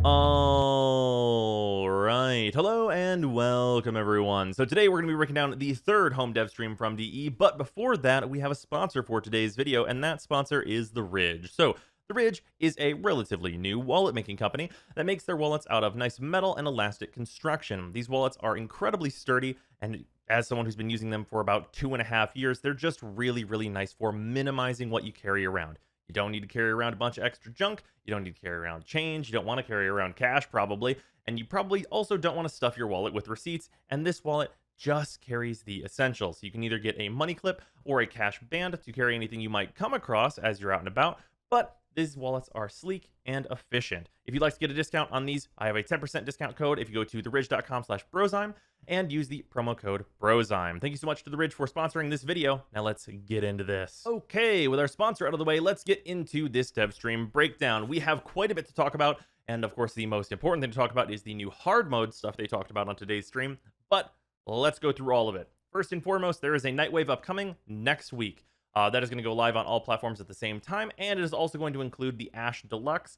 All right. Hello and welcome, everyone. So today we're going to be breaking down the third home dev stream from DE. But before that, we have a sponsor for today's video, and that sponsor is The Ridge. So The Ridge is a relatively new wallet making company that makes their wallets out of nice metal and elastic construction. These wallets are incredibly sturdy, and as someone who's been using them for about 2.5 years, they're just really nice for minimizing what you carry around. You don't need to carry around a bunch of extra junk. You don't need to carry around change. You don't want to carry around cash, probably. And you probably also don't want to stuff your wallet with receipts. And this wallet just carries the essentials. You can either get a money clip or a cash band to carry anything you might come across as you're out and about. But these wallets are sleek and efficient. If you'd like to get a discount on these, I have a 10% discount code if you go to theridge.com/brozime and use the promo code Brozime. Thank you so much to The Ridge for sponsoring this video. Now let's get into this. Okay, with our sponsor out of the way, let's get into this Devstream breakdown. We have quite a bit to talk about, and of course the most important thing to talk about is the new hard mode stuff they talked about on today's stream, but let's go through all of it. First and foremost, there is a Nightwave upcoming next week. That is going to go live on all platforms at the same time, and it is also going to include the Ash Deluxe,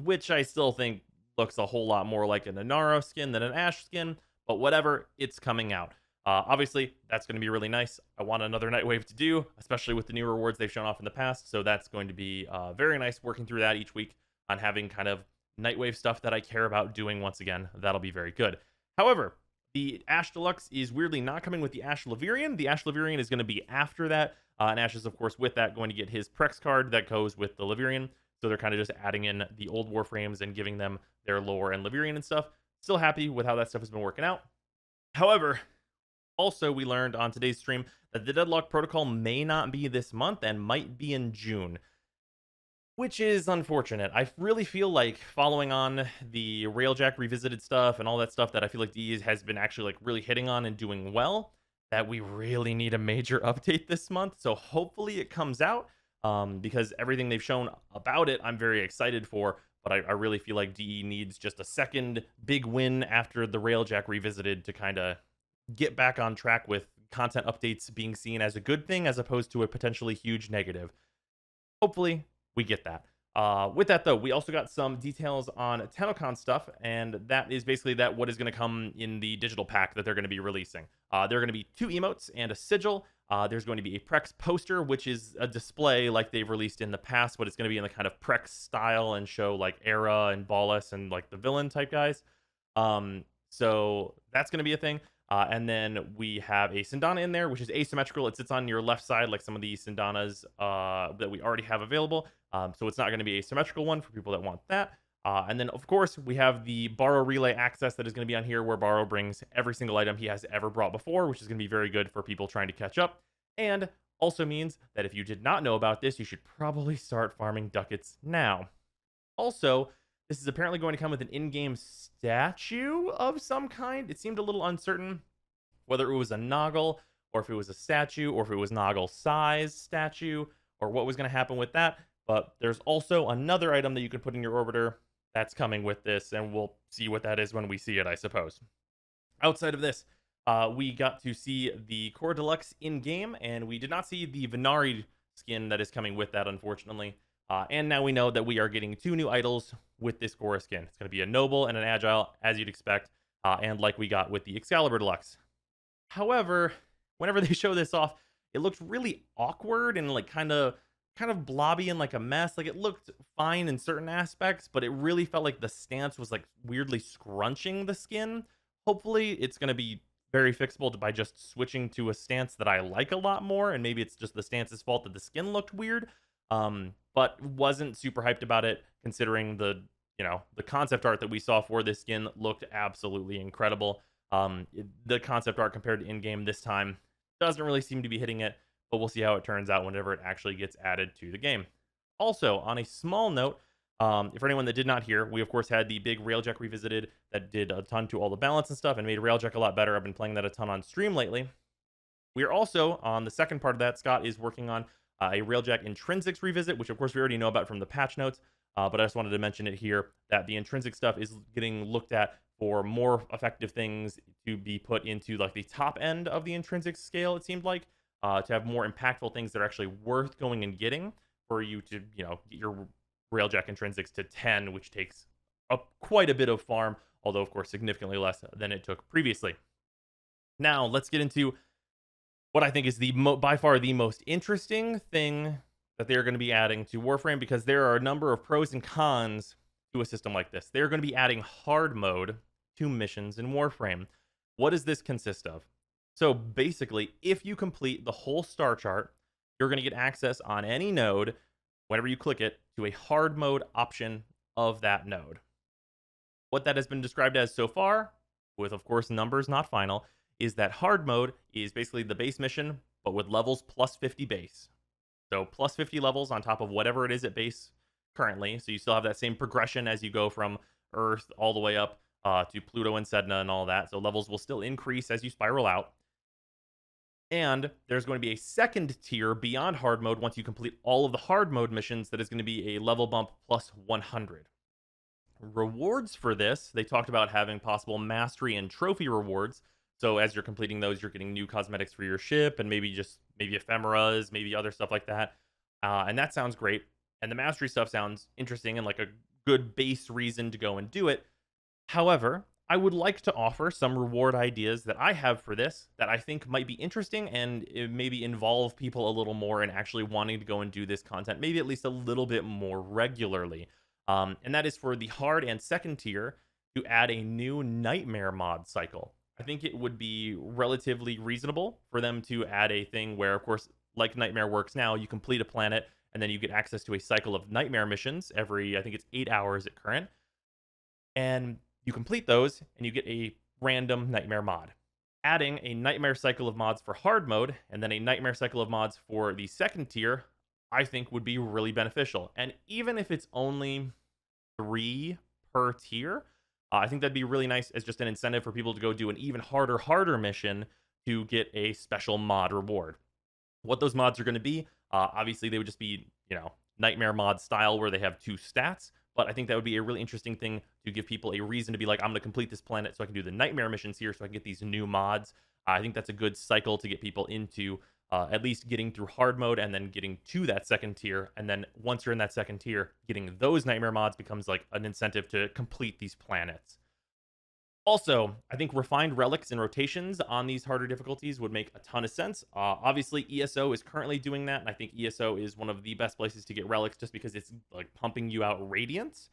which I still think looks a whole lot more like an Inaro skin than an Ash skin, but whatever, it's coming out. Obviously, that's going to be really nice. I want another Nightwave to do, especially with the new rewards they've shown off in the past, so that's going to be very nice working through that each week on having kind of Nightwave stuff that I care about doing once again. That'll be very good. However, the Ash Deluxe is weirdly not coming with the Ash Laverian. The Ash Laverian is going to be after that. And Ash is, of course, with that, going to get his Prex card that goes with the Laverian. So they're kind of just adding in the old Warframes and giving them their lore and Laverian and stuff. Still happy with how that stuff has been working out. However, also we learned on today's stream that the Deadlock Protocol may not be this month and might be in June, which is unfortunate. I really feel like, following on the Railjack revisited stuff and all that stuff that I feel like DE has been actually like really hitting on and doing well, that we really need a major update this month. So hopefully it comes out, because everything they've shown about it, I'm very excited for. But I really feel like DE needs just a second big win after the Railjack revisited to kind of get back on track with content updates being seen as a good thing as opposed to a potentially huge negative. Hopefully we get that. With that, though, we also got some details on TennoCon stuff, and that is basically that what is going to come in the digital pack that they're going to be releasing. There are going to be 2 emotes and a sigil. There's going to be a Prex poster, which is a display like they've released in the past, but it's going to be in the kind of Prex style and show like Era and Ballas and like the villain type guys. So that's going to be a thing. And then we have a Sindana in there, which is asymmetrical. It sits on your left side like some of the Sindanas that we already have available. So it's not going to be a symmetrical one for people that want that. And then, of course, we have the Baro relay access that is going to be on here, where Baro brings every single item he has ever brought before, which is going to be very good for people trying to catch up. And also means that if you did not know about this, you should probably start farming ducats now. Also, this is apparently going to come with an in-game statue of some kind. It seemed a little uncertain whether it was a Noggle, or if it was a statue, or if it was Noggle size statue, or what was going to happen with that. But there's also another item that you can put in your orbiter that's coming with this, and we'll see what that is when we see it, I suppose. Outside of this, we got to see the Core Deluxe in-game, and we did not see the Venari skin that is coming with that, unfortunately. And now we know that we are getting 2 new idols with this Core skin. It's going to be a Noble and an Agile, as you'd expect, and like we got with the Excalibur Deluxe. However, whenever they show this off, it looked really awkward and like kind of blobby and like a mess. Like, it looked fine in certain aspects, but it really felt like the stance was like weirdly scrunching the skin. Hopefully it's going to be very fixable by just switching to a stance that I like a lot more, and maybe it's just the stance's fault that the skin looked weird. But wasn't super hyped about it, considering the concept art that we saw for this skin looked absolutely incredible. The concept art compared to in-game this time doesn't really seem to be hitting it, but we'll see how it turns out whenever it actually gets added to the game. Also, on a small note, for anyone that did not hear, we of course had the big Railjack revisited that did a ton to all the balance and stuff and made Railjack a lot better. I've been playing that a ton on stream lately. We are also, on the second part of that, Scott is working on a Railjack Intrinsics revisit, which of course we already know about from the patch notes, but I just wanted to mention it here, that the intrinsic stuff is getting looked at for more effective things to be put into like the top end of the intrinsic scale, it seemed like, to have more impactful things that are actually worth going and getting for you to, get your Railjack Intrinsics to 10, which takes quite a bit of farm, although of course significantly less than it took previously. Now let's get into what I think is by far the most interesting thing that they're going to be adding to Warframe, because there are a number of pros and cons to a system like this. They're going to be adding hard mode to missions in Warframe. What does this consist of? So basically, if you complete the whole star chart, you're going to get access on any node, whenever you click it, to a hard mode option of that node. What that has been described as so far, with of course numbers not final, is that hard mode is basically the base mission, but with levels plus 50 base. So plus 50 levels on top of whatever it is at base currently. So you still have that same progression as you go from Earth all the way up to Pluto and Sedna and all that. So levels will still increase as you spiral out. And there's going to be a second tier beyond hard mode once you complete all of the hard mode missions that is going to be a level bump plus 100. Rewards for this, they talked about having possible mastery and trophy rewards. So as you're completing those, you're getting new cosmetics for your ship and maybe ephemeras, maybe other stuff like that. And that sounds great. And the mastery stuff sounds interesting and like a good base reason to go and do it. However, I would like to offer some reward ideas that I have for this that I think might be interesting and maybe involve people a little more in actually wanting to go and do this content, maybe at least a little bit more regularly. And that is for the hard and second tier to add a new nightmare mod cycle. I think it would be relatively reasonable for them to add a thing where, of course, like Nightmare works now, you complete a planet and then you get access to a cycle of nightmare missions every, I think it's 8 hours at current. And you complete those and you get a random nightmare mod. Adding a nightmare cycle of mods for hard mode and then a nightmare cycle of mods for the second tier, I think would be really beneficial. And even if it's only 3 per tier, I think that'd be really nice as just an incentive for people to go do an even harder mission to get a special mod reward. What those mods are going to be, obviously they would just be, nightmare mod style where they have 2 stats. But I think that would be a really interesting thing to give people a reason to be like, I'm going to complete this planet so I can do the nightmare missions here so I can get these new mods. I think that's a good cycle to get people into at least getting through hard mode and then getting to that second tier. And then once you're in that second tier, getting those nightmare mods becomes like an incentive to complete these planets. Also, I think refined relics and rotations on these harder difficulties would make a ton of sense. Obviously, ESO is currently doing that, and I think ESO is one of the best places to get relics just because it's like pumping you out radiance.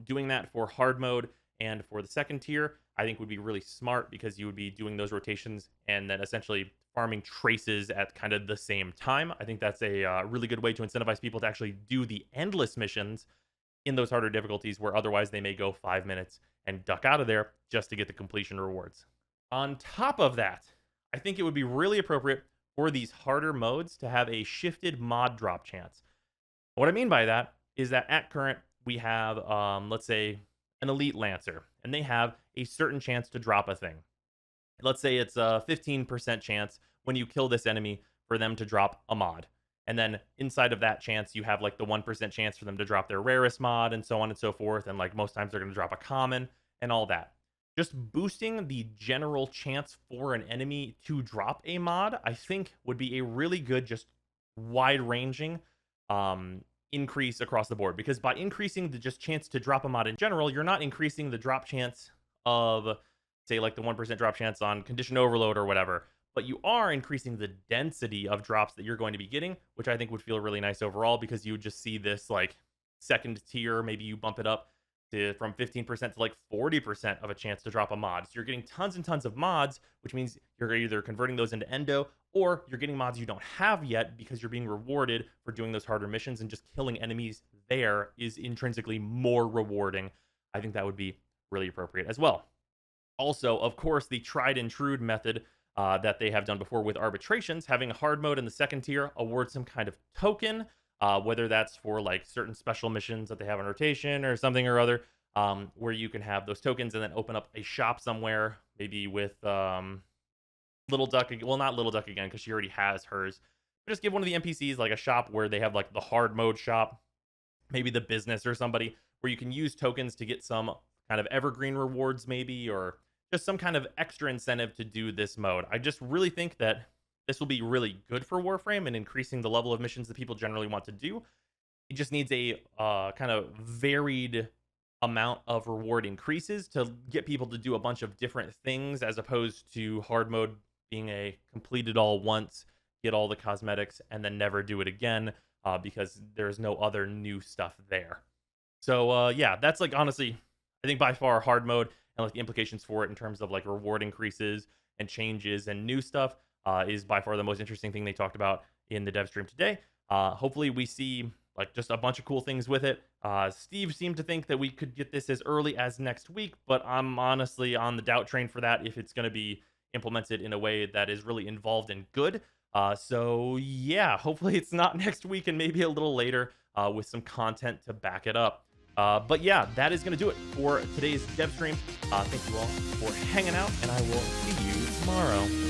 Doing that for hard mode and for the second tier, I think would be really smart because you would be doing those rotations and then essentially farming traces at kind of the same time. I think that's a really good way to incentivize people to actually do the endless missions in those harder difficulties where otherwise they may go 5 minutes and duck out of there just to get the completion rewards. On top of that, I think it would be really appropriate for these harder modes to have a shifted mod drop chance. What I mean by that is that at current, we have, let's say, an elite lancer, and they have a certain chance to drop a thing. Let's say it's a 15% chance when you kill this enemy for them to drop a mod. And then inside of that chance, you have like the 1% chance for them to drop their rarest mod and so on and so forth. And like most times they're going to drop a common and all that. Just boosting the general chance for an enemy to drop a mod, I think would be a really good, just wide ranging increase across the board. Because by increasing the just chance to drop a mod in general, you're not increasing the drop chance of, say, like the 1% drop chance on condition overload or whatever. But you are increasing the density of drops that you're going to be getting, which I think would feel really nice overall because you would just see this like second tier. Maybe you bump it up to from 15% to like 40% of a chance to drop a mod. So you're getting tons and tons of mods, which means you're either converting those into endo or you're getting mods you don't have yet because you're being rewarded for doing those harder missions, and just killing enemies there is intrinsically more rewarding. I think that would be really appropriate as well. Also, of course, the tried and true method that they have done before with arbitrations, having a hard mode in the second tier award some kind of token, whether that's for like certain special missions that they have on rotation or something or other, where you can have those tokens and then open up a shop somewhere, maybe with Little Duck. Well, not Little Duck again because she already has hers. But just give one of the NPCs like a shop where they have like the hard mode shop, maybe the business or somebody, where you can use tokens to get some kind of evergreen rewards maybe, or just some kind of extra incentive to do this mode. I just really think that this will be really good for Warframe and increasing the level of missions that people generally want to do. It just needs a kind of varied amount of reward increases to get people to do a bunch of different things, as opposed to hard mode being a complete it all once, get all the cosmetics, and then never do it again, because there's no other new stuff there. So yeah, that's like honestly, I think by far hard mode and like the implications for it in terms of like reward increases and changes and new stuff is by far the most interesting thing they talked about in the dev stream today. Hopefully we see like just a bunch of cool things with it. Steve seemed to think that we could get this as early as next week, but I'm honestly on the doubt train for that if it's going to be implemented in a way that is really involved and good. So yeah, hopefully it's not next week and maybe a little later with some content to back it up. But yeah, that is going to do it for today's dev stream. Thank you all for hanging out, and I will see you tomorrow.